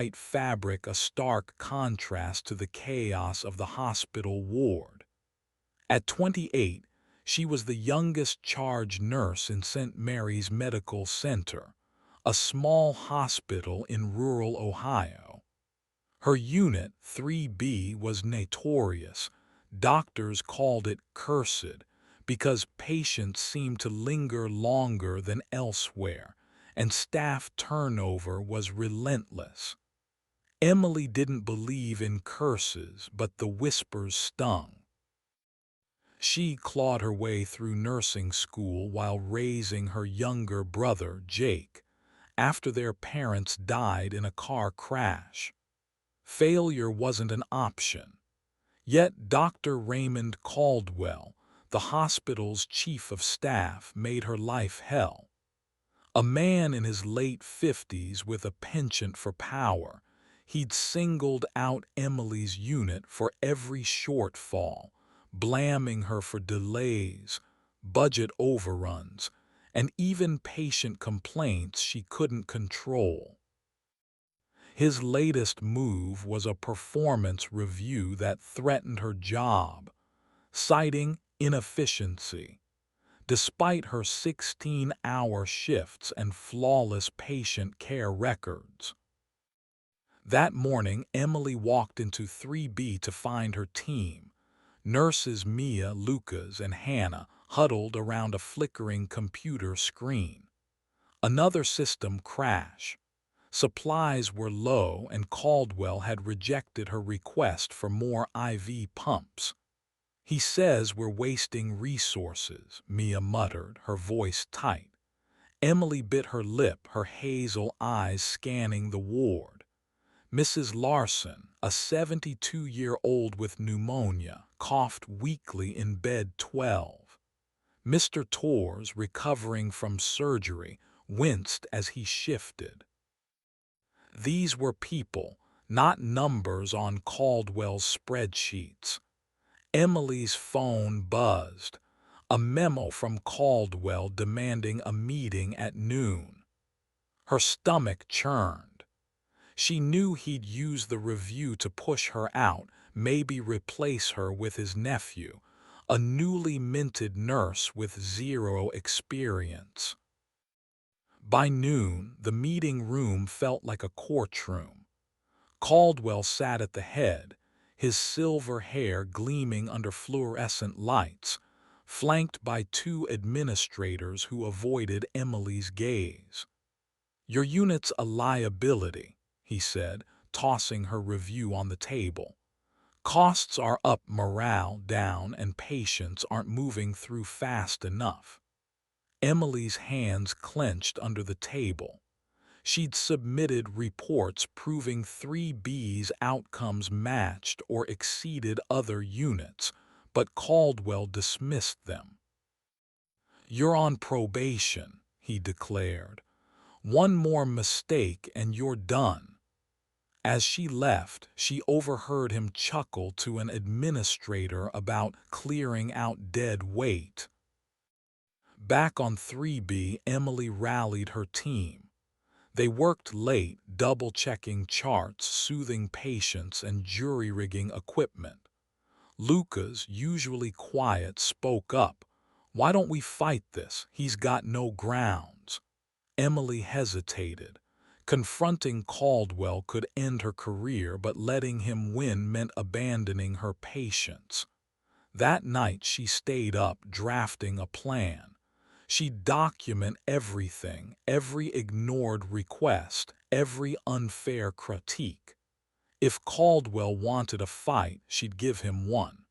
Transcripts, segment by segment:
white fabric a stark contrast to the chaos of the hospital ward. At 28, she was the youngest charge nurse in St. Mary's Medical Center, a small hospital in rural Ohio. Her unit, 3B, was notorious. Doctors called it cursed because patients seemed to linger longer than elsewhere, and staff turnover was relentless. Emily didn't believe in curses, but the whispers stung. She clawed her way through nursing school while raising her younger brother, Jake, after their parents died in a car crash. Failure wasn't an option. Yet Dr. Raymond Caldwell, the hospital's chief of staff, made her life hell. A man in his late 50s with a penchant for power, he'd singled out Emily's unit for every shortfall, blaming her for delays, budget overruns, and even patient complaints she couldn't control. His latest move was a performance review that threatened her job, citing inefficiency. Despite her 16-hour shifts and flawless patient care records. That morning, Emily walked into 3B to find her team, nurses Mia, Lucas, and Hannah huddled around a flickering computer screen. Another system crash. Supplies were low and Caldwell had rejected her request for more IV pumps. "He says we're wasting resources," Mia muttered, her voice tight. Emily bit her lip, her hazel eyes scanning the ward. Mrs. Larson, a 72-year-old with pneumonia, coughed weakly in bed 12. Mr. Torres, recovering from surgery, winced as he shifted. These were people, not numbers on Caldwell's spreadsheets. Emily's phone buzzed, a memo from Caldwell demanding a meeting at noon. Her stomach churned. She knew he'd use the review to push her out, maybe replace her with his nephew, a newly minted nurse with zero experience. By noon, the meeting room felt like a courtroom. Caldwell sat at the head, his silver hair gleaming under fluorescent lights, flanked by two administrators who avoided Emily's gaze. "Your unit's a liability," he said, tossing her review on the table. "Costs are up, morale down, and patients aren't moving through fast enough." Emily's hands clenched under the table. She'd submitted reports proving 3B's outcomes matched or exceeded other units, but Caldwell dismissed them. "You're on probation," he declared. "One more mistake and you're done." As she left, she overheard him chuckle to an administrator about clearing out dead weight. Back on 3B, Emily rallied her team. They worked late, double-checking charts, soothing patients, and jury-rigging equipment. Lucas, usually quiet, spoke up. "Why don't we fight this? He's got no grounds." Emily hesitated. Confronting Caldwell could end her career, but letting him win meant abandoning her patients. That night she stayed up, drafting a plan. She'd document everything, every ignored request, every unfair critique. If Caldwell wanted a fight, she'd give him one.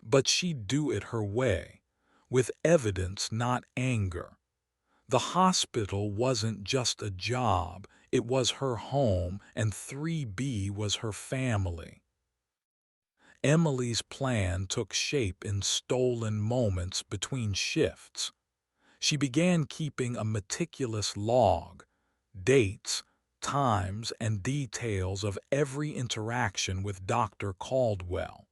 But she'd do it her way, with evidence, not anger. The hospital wasn't just a job, it was her home, and 3B was her family. Emily's plan took shape in stolen moments between shifts. She began keeping a meticulous log, dates, times, and details of every interaction with Dr. Caldwell.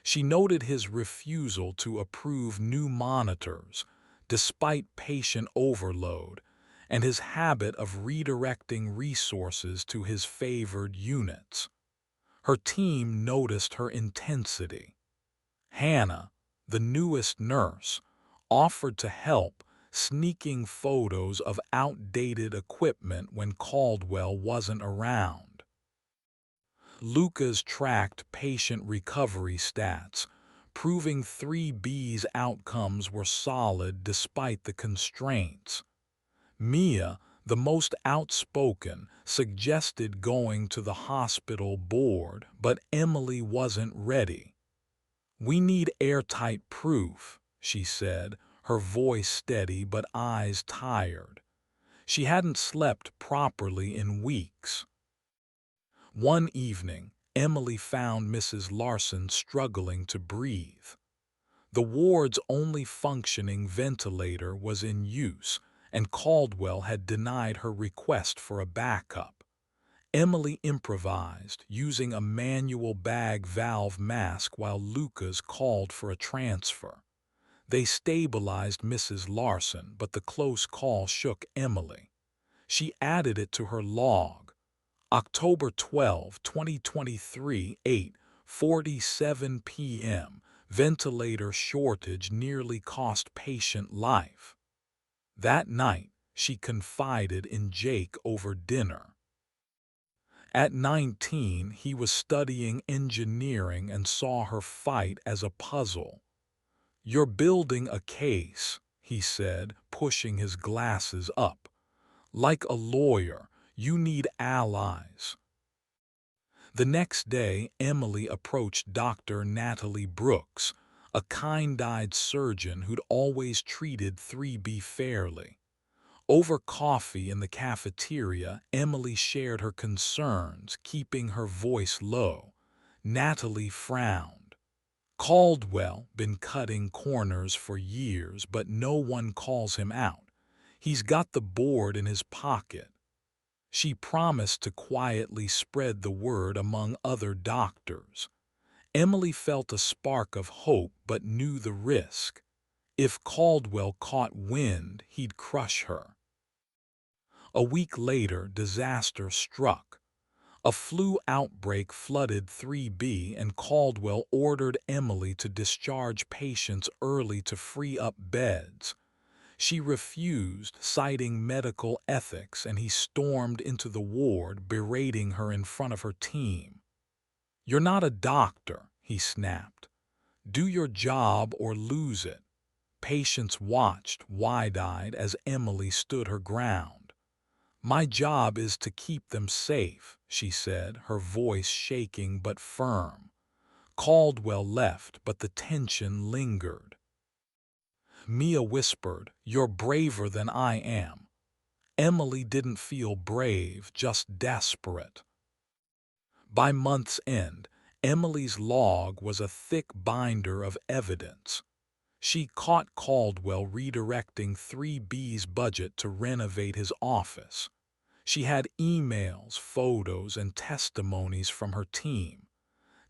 She noted his refusal to approve new monitors, despite patient overload, and his habit of redirecting resources to his favored units. Her team noticed her intensity. Hannah, the newest nurse, offered to help, sneaking photos of outdated equipment when Caldwell wasn't around. Lucas tracked patient recovery stats, proving 3B's outcomes were solid despite the constraints. Mia, the most outspoken, suggested going to the hospital board, but Emily wasn't ready. "We need airtight proof," she said, her voice steady but eyes tired. She hadn't slept properly in weeks. One evening, Emily found Mrs. Larson struggling to breathe. The ward's only functioning ventilator was in use, and Caldwell had denied her request for a backup. Emily improvised, using a manual bag valve mask while Lucas called for a transfer. They stabilized Mrs. Larson, but the close call shook Emily. She added it to her log. October 12, 2023, 8:47 p.m. Ventilator shortage nearly cost patient life. That night, she confided in Jake over dinner. At 19, he was studying engineering and saw her fight as a puzzle. "You're building a case," he said, pushing his glasses up. "Like a lawyer, you need allies." The next day, Emily approached Dr. Natalie Brooks, a kind-eyed surgeon who'd always treated 3B fairly. Over coffee in the cafeteria, Emily shared her concerns, keeping her voice low. Natalie frowned. "Caldwell been cutting corners for years, but no one calls him out. He's got the board in his pocket." She promised to quietly spread the word among other doctors. Emily felt a spark of hope but knew the risk. If Caldwell caught wind, he'd crush her. A week later, disaster struck. A flu outbreak flooded 3B, and Caldwell ordered Emily to discharge patients early to free up beds. She refused, citing medical ethics, and he stormed into the ward, berating her in front of her team. "You're not a doctor," he snapped. "Do your job or lose it." Patients watched, wide-eyed, as Emily stood her ground. "My job is to keep them safe," she said, her voice shaking but firm. Caldwell left, but the tension lingered. Mia whispered, "You're braver than I am." Emily didn't feel brave, just desperate. By month's end, Emily's log was a thick binder of evidence. She caught Caldwell redirecting 3B's budget to renovate his office. She had emails, photos, and testimonies from her team.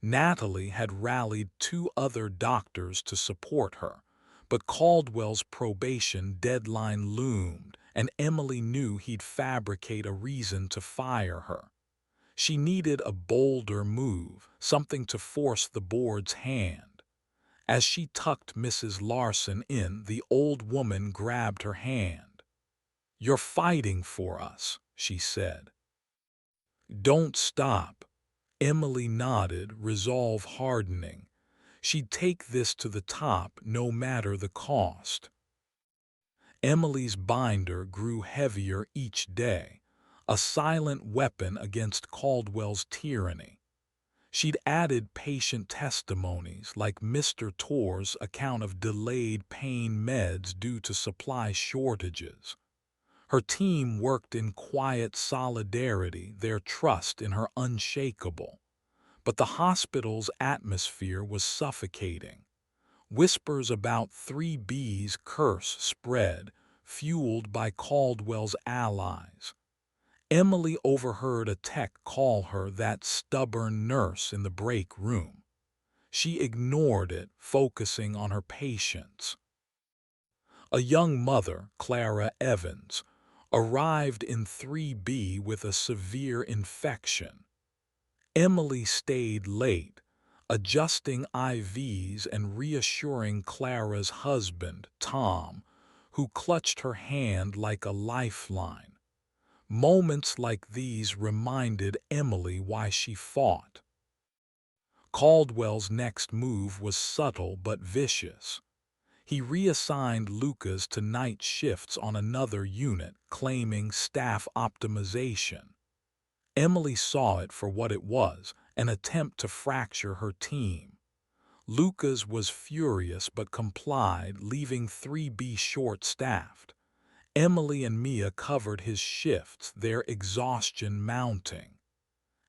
Natalie had rallied 2 other doctors to support her, but Caldwell's probation deadline loomed, and Emily knew he'd fabricate a reason to fire her. She needed a bolder move, something to force the board's hand. As she tucked Mrs. Larson in, the old woman grabbed her hand. "You're fighting for us," she said. "Don't stop." Emily nodded, resolve hardening. She'd take this to the top, no matter the cost. Emily's binder grew heavier each day, a silent weapon against Caldwell's tyranny. She'd added patient testimonies, like Mr. Torr's account of delayed pain meds due to supply shortages. Her team worked in quiet solidarity, their trust in her unshakable. But the hospital's atmosphere was suffocating. Whispers about 3B's curse spread, fueled by Caldwell's allies. Emily overheard a tech call her "that stubborn nurse" in the break room. She ignored it, focusing on her patients. A young mother, Clara Evans, arrived in 3B with a severe infection. Emily stayed late, adjusting IVs and reassuring Clara's husband, Tom, who clutched her hand like a lifeline. Moments like these reminded Emily why she fought. Caldwell's next move was subtle but vicious. He reassigned Lucas to night shifts on another unit, claiming staff optimization. Emily saw it for what it was, an attempt to fracture her team. Lucas was furious but complied, leaving 3B short-staffed. Emily and Mia covered his shifts, their exhaustion mounting.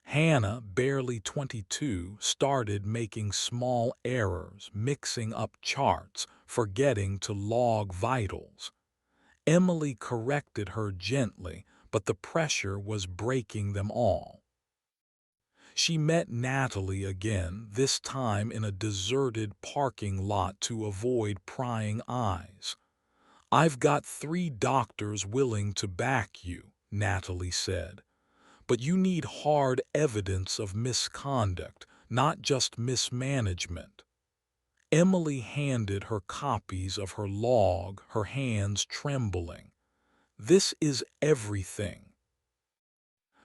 Hannah, barely 22, started making small errors, mixing up charts, forgetting to log vitals. Emily corrected her gently, but the pressure was breaking them all. She met Natalie again, this time in a deserted parking lot to avoid prying eyes. "I've got 3 doctors willing to back you," Natalie said. "But you need hard evidence of misconduct, not just mismanagement." Emily handed her copies of her log, her hands trembling. "This is everything."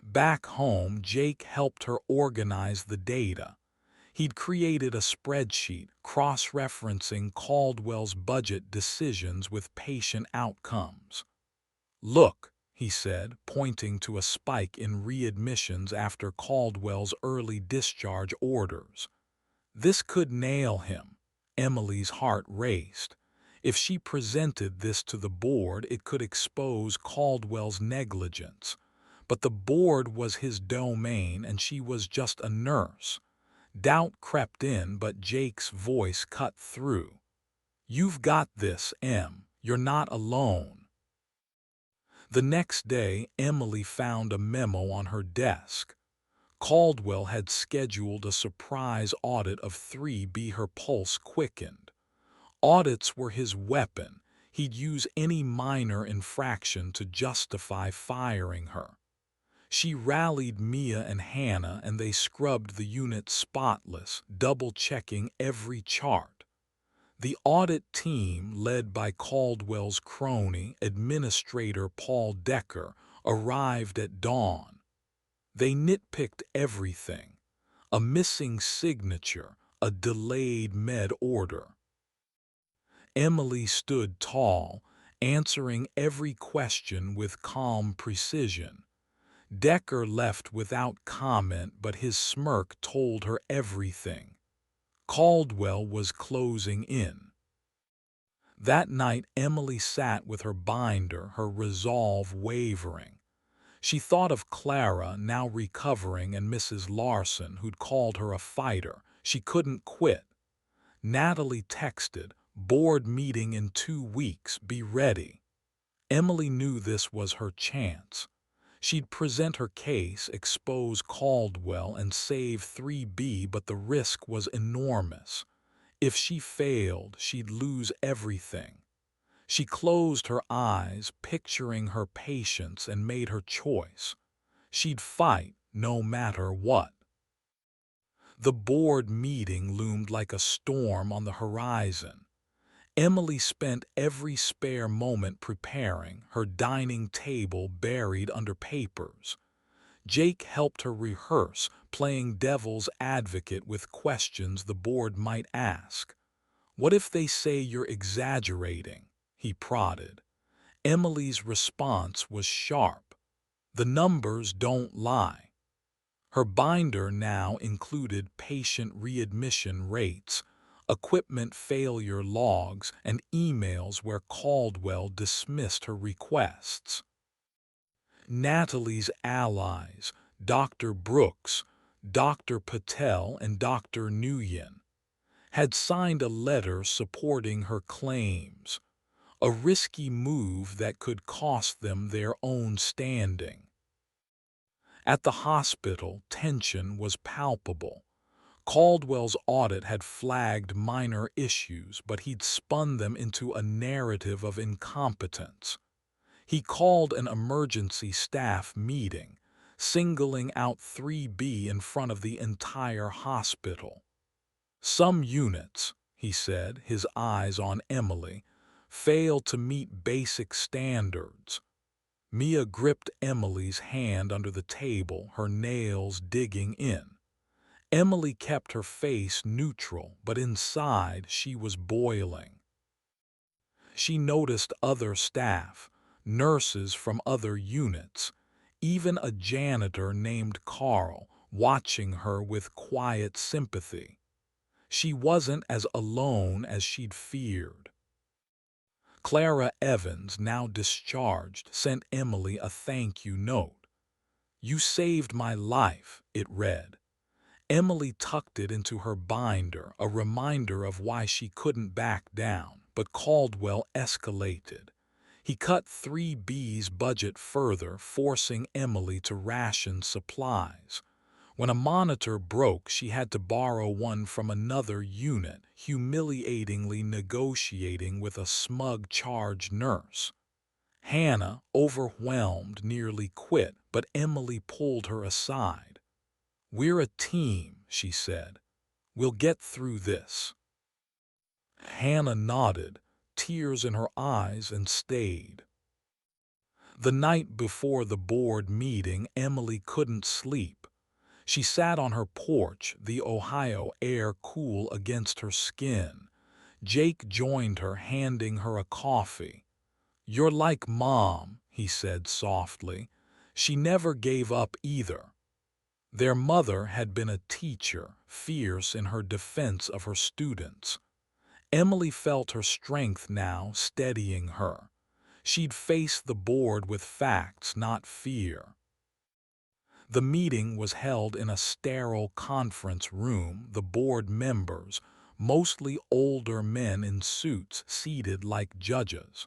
Back home, Jake helped her organize the data. He'd created a spreadsheet cross-referencing Caldwell's budget decisions with patient outcomes. "Look," he said, pointing to a spike in readmissions after Caldwell's early discharge orders. This could nail him. Emily's heart raced. If she presented this to the board, it could expose Caldwell's negligence. But the board was his domain and she was just a nurse. Doubt crept in, but Jake's voice cut through. "You've got this, Em. You're not alone." The next day, Emily found a memo on her desk. Caldwell had scheduled a surprise audit of 3B. Her pulse quickened. Audits were his weapon. He'd use any minor infraction to justify firing her. She rallied Mia and Hannah, and they scrubbed the unit spotless, double-checking every chart. The audit team, led by Caldwell's crony, Administrator Paul Decker, arrived at dawn. They nitpicked everything: a missing signature, a delayed med order. Emily stood tall, answering every question with calm precision. Decker left without comment, but his smirk told her everything. Caldwell was closing in. That night, Emily sat with her binder, her resolve wavering. She thought of Clara, now recovering, and Mrs. Larson, who'd called her a fighter. She couldn't quit. Natalie texted, "Board meeting in 2 weeks, be ready." Emily knew this was her chance. She'd present her case, expose Caldwell, and save 3B, but the risk was enormous. If she failed, she'd lose everything. She closed her eyes, picturing her patients, and made her choice. She'd fight, no matter what. The board meeting loomed like a storm on the horizon. Emily spent every spare moment preparing, her dining table buried under papers. Jake helped her rehearse, playing devil's advocate with questions the board might ask. "What if they say you're exaggerating?" he prodded. Emily's response was sharp. "The numbers don't lie." Her binder now included patient readmission rates, equipment failure logs, and emails where Caldwell dismissed her requests. Natalie's allies, Dr. Brooks, Dr. Patel, and Dr. Nguyen, had signed a letter supporting her claims, a risky move that could cost them their own standing. At the hospital, tension was palpable. Caldwell's audit had flagged minor issues, but he'd spun them into a narrative of incompetence. He called an emergency staff meeting, singling out 3B in front of the entire hospital. Some units, he said, his eyes on Emily, fail to meet basic standards. Mia gripped Emily's hand under the table, her nails digging in. Emily kept her face neutral, but inside she was boiling. She noticed other staff, nurses from other units, even a janitor named Carl, watching her with quiet sympathy. She wasn't as alone as she'd feared. Clara Evans, now discharged, sent Emily a thank you note. "You saved my life," it read. Emily tucked it into her binder, a reminder of why she couldn't back down, but Caldwell escalated. He cut 3B's budget further, forcing Emily to ration supplies. When a monitor broke, she had to borrow one from another unit, humiliatingly negotiating with a smug charge nurse. Hannah, overwhelmed, nearly quit, but Emily pulled her aside. "We're a team," she said. "We'll get through this." Hannah nodded, tears in her eyes, and stayed. The night before the board meeting, Emily couldn't sleep. She sat on her porch, the Ohio air cool against her skin. Jake joined her, handing her a coffee. "You're like Mom," he said softly. "She never gave up either." Their mother had been a teacher, fierce in her defense of her students. Emily felt her strength now steadying her. She'd face the board with facts, not fear. The meeting was held in a sterile conference room, the board members, mostly older men in suits, seated like judges.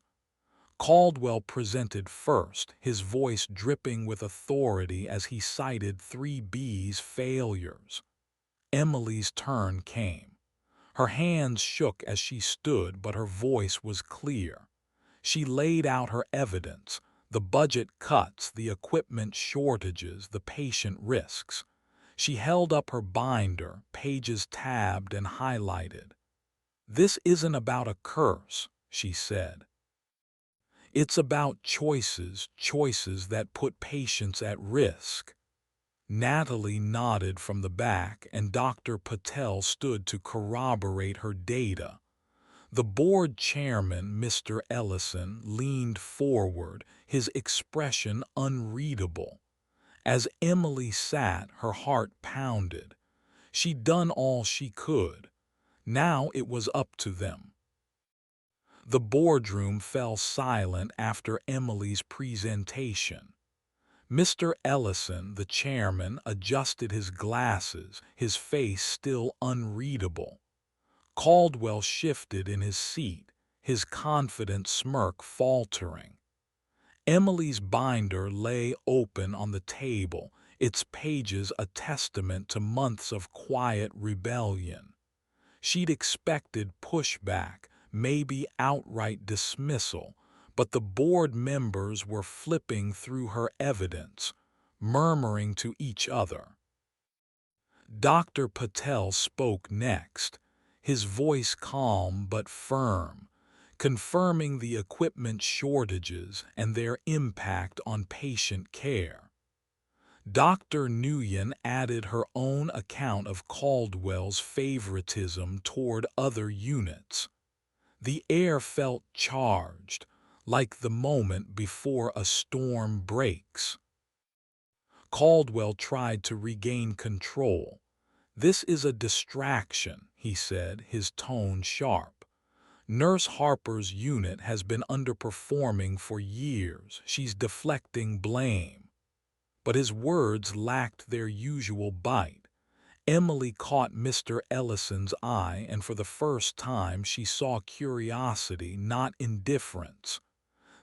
Caldwell presented first, his voice dripping with authority as he cited 3B's failures. Emily's turn came. Her hands shook as she stood, but her voice was clear. She laid out her evidence: the budget cuts, the equipment shortages, the patient risks. She held up her binder, pages tabbed and highlighted. "This isn't about a curse," she said. "It's about choices, choices that put patients at risk." Natalie nodded from the back, and Dr. Patel stood to corroborate her data. The board chairman, Mr. Ellison, leaned forward, his expression unreadable. As Emily sat, her heart pounded. She'd done all she could. Now it was up to them. The boardroom fell silent after Emily's presentation. Mr. Ellison, the chairman, adjusted his glasses, his face still unreadable. Caldwell shifted in his seat, his confident smirk faltering. Emily's binder lay open on the table, its pages a testament to months of quiet rebellion. She'd expected pushback, maybe outright dismissal, but the board members were flipping through her evidence, murmuring to each other. Dr. Patel spoke next, his voice calm but firm, confirming the equipment shortages and their impact on patient care. Dr. Nguyen added her own account of Caldwell's favoritism toward other units. The air felt charged, like the moment before a storm breaks. Caldwell tried to regain control. "This is a distraction," he said, his tone sharp. "Nurse Harper's unit has been underperforming for years. She's deflecting blame." But his words lacked their usual bite. Emily caught Mr. Ellison's eye, and for the first time she saw curiosity, not indifference.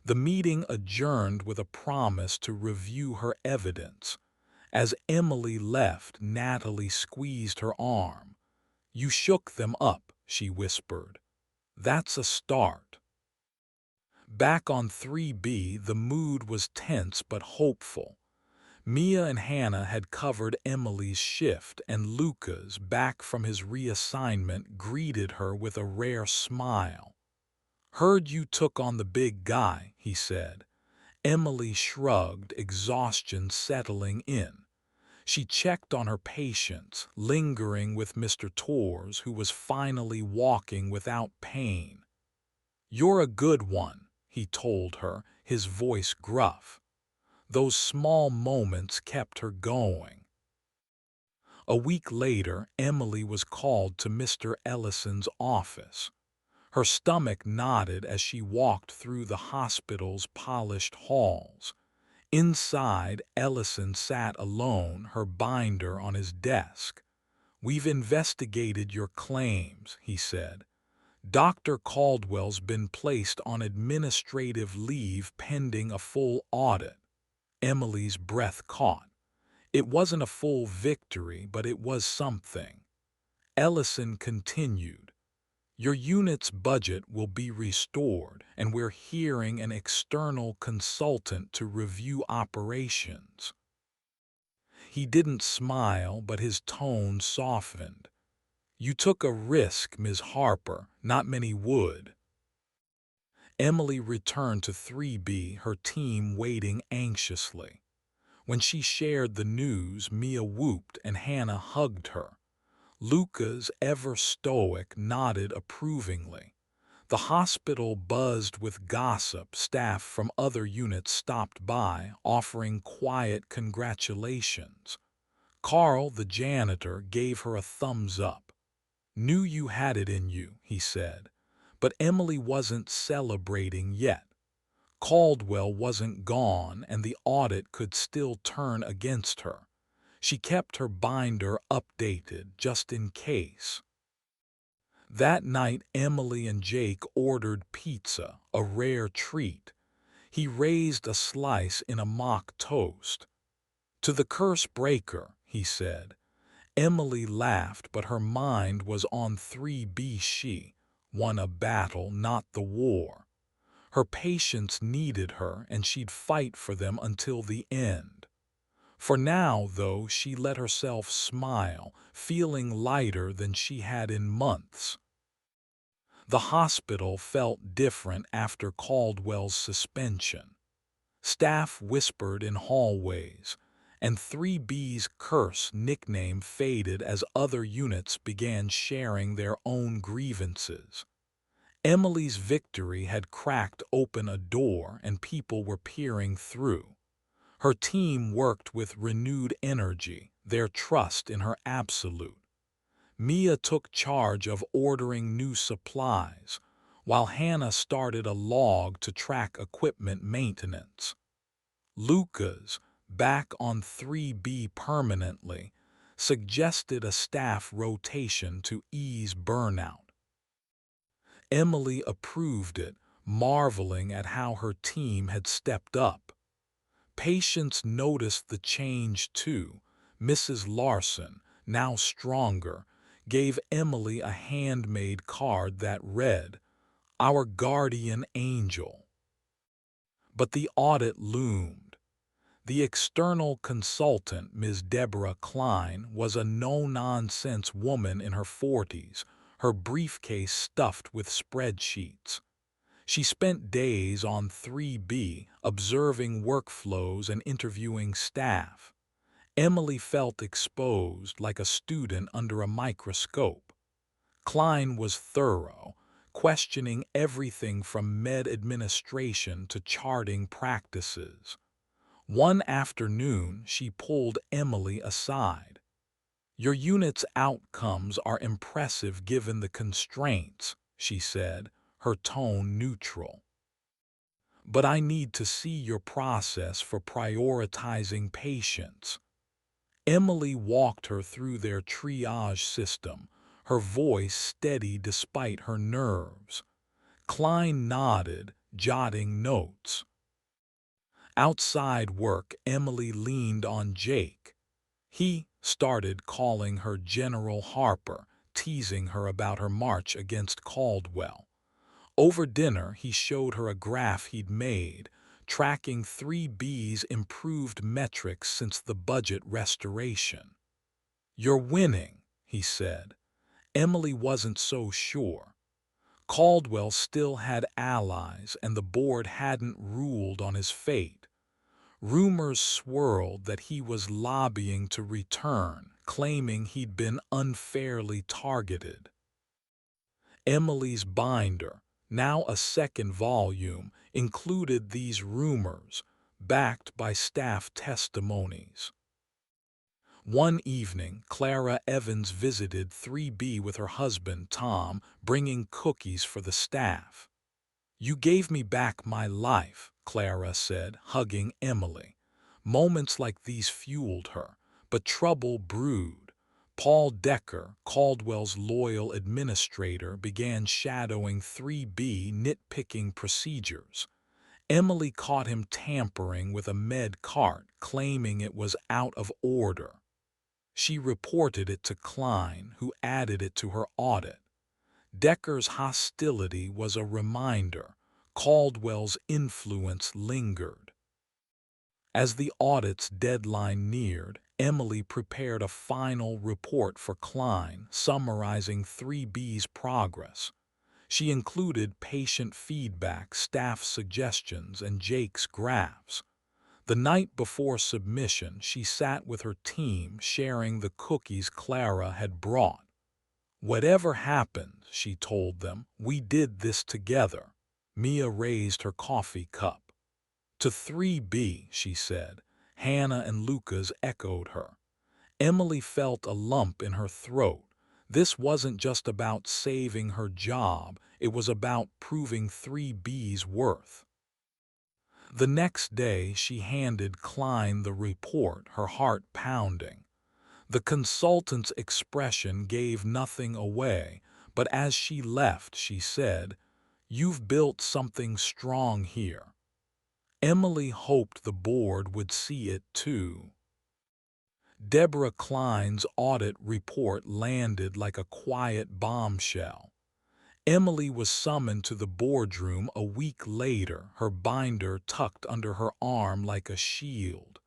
The meeting adjourned with a promise to review her evidence. As Emily left, Natalie squeezed her arm. "You shook them up," she whispered. "That's a start." Back on 3B, the mood was tense but hopeful. Mia and Hannah had covered Emily's shift, and Lucas, back from his reassignment, greeted her with a rare smile. "Heard you took on the big guy," he said. Emily shrugged, exhaustion settling in. She checked on her patients, lingering with Mr. Torres, who was finally walking without pain. "You're a good one," he told her, his voice gruff. Those small moments kept her going. A week later, Emily was called to Mr. Ellison's office. Her stomach knotted as she walked through the hospital's polished halls. Inside, Ellison sat alone, her binder on his desk. "We've investigated your claims," he said. "Dr. Caldwell's been placed on administrative leave pending a full audit." Emily's breath caught. It wasn't a full victory, but it was something. Ellison continued, "Your unit's budget will be restored, and we're hiring an external consultant to review operations." He didn't smile, but his tone softened. "You took a risk, Ms. Harper. Not many would." Emily returned to 3B, her team waiting anxiously. When she shared the news, Mia whooped and Hannah hugged her. Lucas, ever stoic, nodded approvingly. The hospital buzzed with gossip. Staff from other units stopped by, offering quiet congratulations. Carl, the janitor, gave her a thumbs up. "Knew you had it in you," he said. But Emily wasn't celebrating yet. Caldwell wasn't gone, and the audit could still turn against her. She kept her binder updated just in case. That night, Emily and Jake ordered pizza, a rare treat. He raised a slice in a mock toast. "To the curse breaker," he said. Emily laughed, but her mind was on 3B. She won a battle, not the war. Her patients needed her, and she'd fight for them until the end. For now, though, she let herself smile, feeling lighter than she had in months. The hospital felt different after Caldwell's suspension. Staff whispered in hallways, and 3B's curse nickname faded as other units began sharing their own grievances. Emily's victory had cracked open a door, and people were peering through. Her team worked with renewed energy, their trust in her absolute. Mia took charge of ordering new supplies, while Hannah started a log to track equipment maintenance. Lucas, back on 3B permanently, suggested a staff rotation to ease burnout. Emily approved it, marveling at how her team had stepped up. Patients noticed the change too. Mrs. Larson, now stronger, gave Emily a handmade card that read, "Our guardian angel." But the audit loomed. The external consultant, Ms. Deborah Klein, was a no-nonsense woman in her 40s, her briefcase stuffed with spreadsheets. She spent days on 3B, observing workflows and interviewing staff. Emily felt exposed, like a student under a microscope. Klein was thorough, questioning everything from med administration to charting practices. One afternoon, she pulled Emily aside. "Your unit's outcomes are impressive given the constraints," she said, her tone neutral. "But I need to see your process for prioritizing patients." Emily walked her through their triage system, her voice steady despite her nerves. Klein nodded, jotting notes. Outside work, Emily leaned on Jake. He started calling her General Harper, teasing her about her march against Caldwell. Over dinner, he showed her a graph he'd made, tracking 3B's improved metrics since the budget restoration. "You're winning," he said. Emily wasn't so sure. Caldwell still had allies, and the board hadn't ruled on his fate. Rumors swirled that he was lobbying to return, claiming he'd been unfairly targeted. Emily's binder, now a second volume, included these rumors, backed by staff testimonies. One evening, Clara Evans visited 3B with her husband, Tom, bringing cookies for the staff. "You gave me back my life," Clara said, hugging Emily. Moments like these fueled her, but trouble brewed. Paul Decker, Caldwell's loyal administrator, began shadowing 3B nitpicking procedures. Emily caught him tampering with a med cart, claiming it was out of order. She reported it to Klein, who added it to her audit. Decker's hostility was a reminder. Caldwell's influence lingered. As the audit's deadline neared, Emily prepared a final report for Klein, summarizing 3B's progress. She included patient feedback, staff suggestions, and Jake's graphs. The night before submission, she sat with her team, sharing the cookies Clara had brought. "Whatever happened," she told them, "we did this together." Mia raised her coffee cup. "To 3B," she said. Hannah and Lucas echoed her. Emily felt a lump in her throat. This wasn't just about saving her job, it was about proving 3B's worth. The next day, she handed Klein the report, her heart pounding. The consultant's expression gave nothing away, but as she left, she said, "You've built something strong here." Emily hoped the board would see it too. Deborah Klein's audit report landed like a quiet bombshell. Emily was summoned to the boardroom a week later, her binder tucked under her arm like a shield.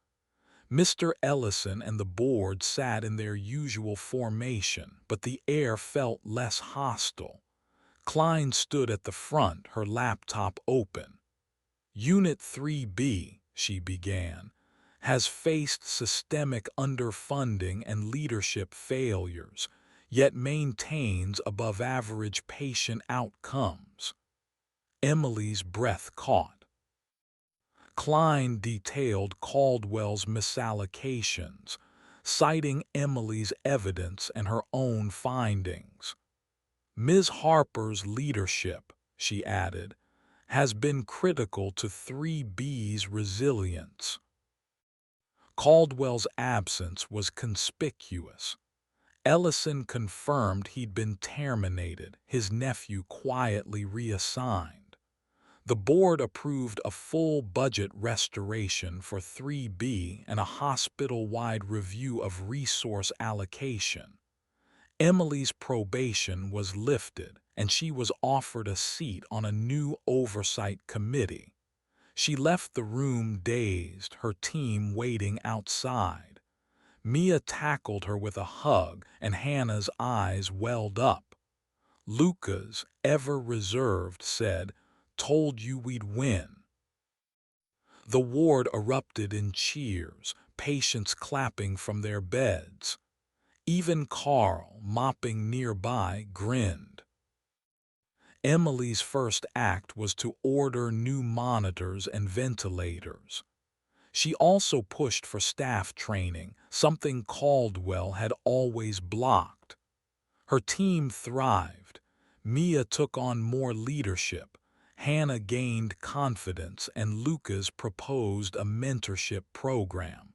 Mr. Ellison and the board sat in their usual formation, but the air felt less hostile. Klein stood at the front, her laptop open. "Unit 3B," she began, "has faced systemic underfunding and leadership failures, yet maintains above-average patient outcomes." Emily's breath caught. Klein detailed Caldwell's misallocations, citing Emily's evidence and her own findings. "Ms. Harper's leadership," she added, "has been critical to 3B's resilience." Caldwell's absence was conspicuous. Ellison confirmed he'd been terminated, his nephew quietly reassigned. The board approved a full budget restoration for 3B and a hospital-wide review of resource allocation. Emily's probation was lifted, and she was offered a seat on a new oversight committee. She left the room dazed, her team waiting outside. Mia tackled her with a hug, and Hannah's eyes welled up. Lucas, ever reserved, said, "Told you we'd win." The ward erupted in cheers, patients clapping from their beds. Even Carl, mopping nearby, grinned. Emily's first act was to order new monitors and ventilators. She also pushed for staff training, something Caldwell had always blocked. Her team thrived. Mia took on more leadership. Hannah gained confidence, and Lucas proposed a mentorship program.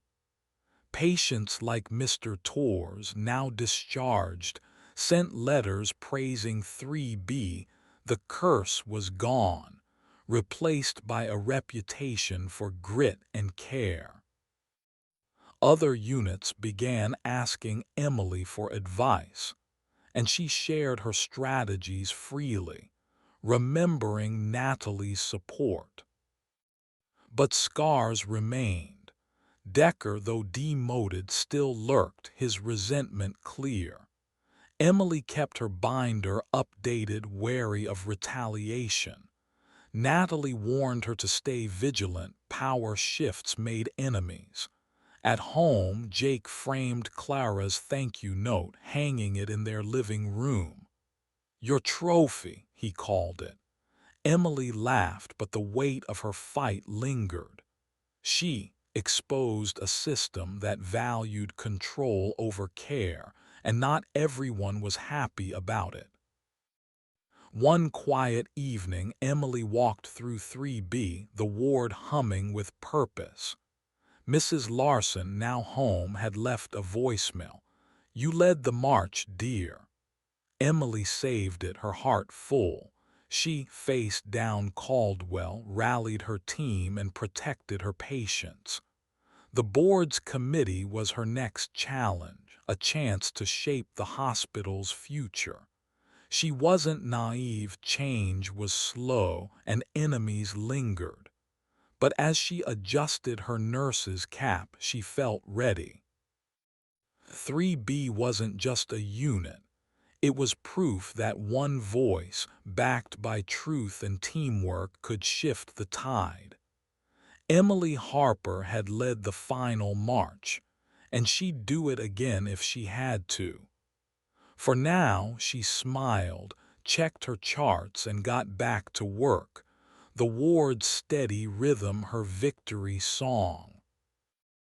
Patients like Mr. Torres, now discharged, sent letters praising 3B. The curse was gone, replaced by a reputation for grit and care. Other units began asking Emily for advice, and she shared her strategies freely. remembering Natalie's support. But scars remained. Decker, though demoted, still lurked, his resentment clear. Emily kept her binder updated, wary of retaliation. Natalie warned her to stay vigilant. Power shifts made enemies. At home, Jake framed Clara's thank you note, hanging it in their living room. "Your trophy," he called it. Emily laughed, but the weight of her fight lingered. She exposed a system that valued control over care, and not everyone was happy about it. One quiet evening, Emily walked through 3B, the ward humming with purpose. Mrs. Larson, now home, had left a voicemail. "You led the march, dear." Emily saved it, her heart full. She faced down Caldwell, rallied her team, and protected her patients. The board's committee was her next challenge, a chance to shape the hospital's future. She wasn't naive. Change was slow, and enemies lingered. But as she adjusted her nurse's cap, she felt ready. 3B wasn't just a unit. It was proof that one voice, backed by truth and teamwork, could shift the tide. Emily Harper had led the final march, and she'd do it again if she had to. For now, she smiled, checked her charts, and got back to work, the ward's steady rhythm her victory song.